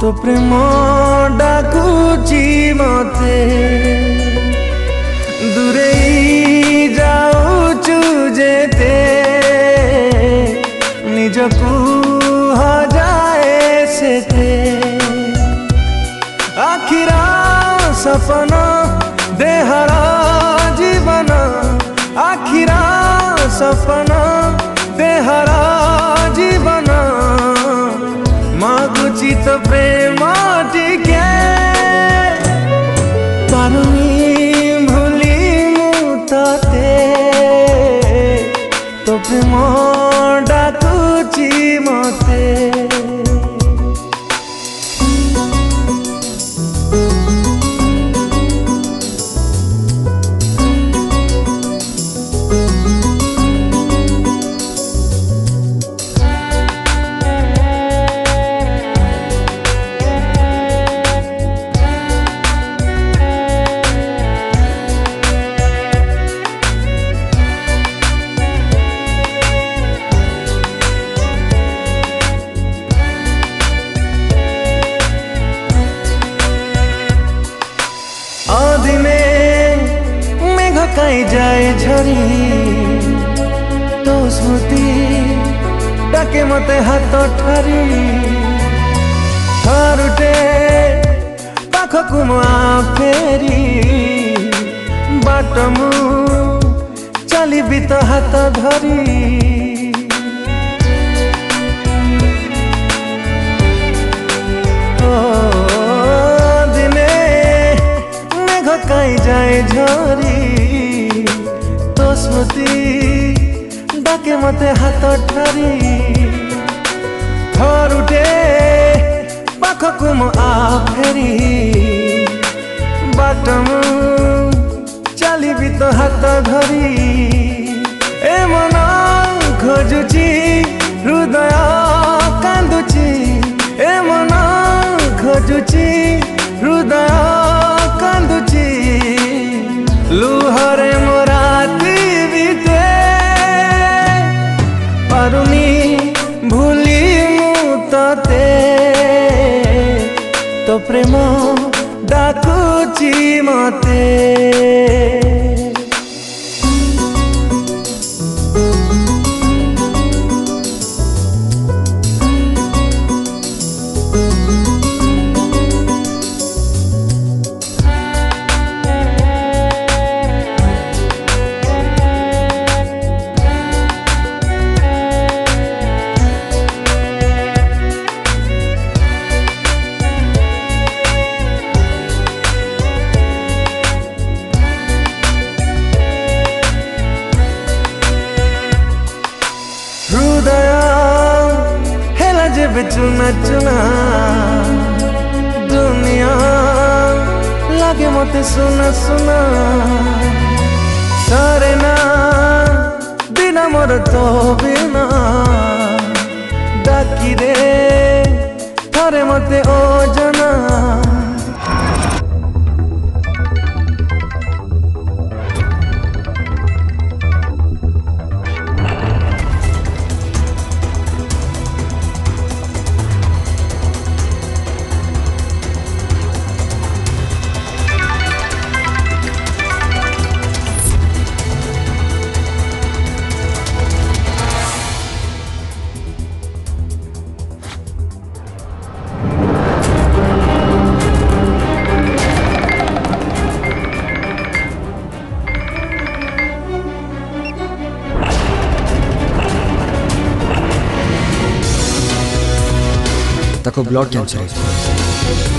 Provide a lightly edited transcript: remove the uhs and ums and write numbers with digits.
तो प्रेम डाकुची मते दूरे जाऊचु जेते निजकू हजाए सेते आखिरा सपना देहरा जीवन आखिरा सपना देहरा जीवन मागुची तो प्रेम टिके पारुनी भूली मुते तो प्रेम डाकुची मते काई जाए झरी तो स्मृति डाके मते हाथ ठारी थरुटे पाखकु म फेरी बाटमु चलिबि तो हाथ धरी दिने मेघ काई जाए झरी स्मृति डाके मते हाथ ठारी थरुटे पाखकु म फेरी बाटमु चलिबि तो हाथ धरी ए मन खोजुची हृदय कांदुची ए मन खोजुची हृदय कांदुची लुहरे मोराती भूली मुते तो प्रेम डाकुची मते चुना चुना दुनिया लागे मते सुना सुना सारे ना बिना मोर तो बिना डाकी दे थारे मते ओ जना ताको ब्लड कैंसर है।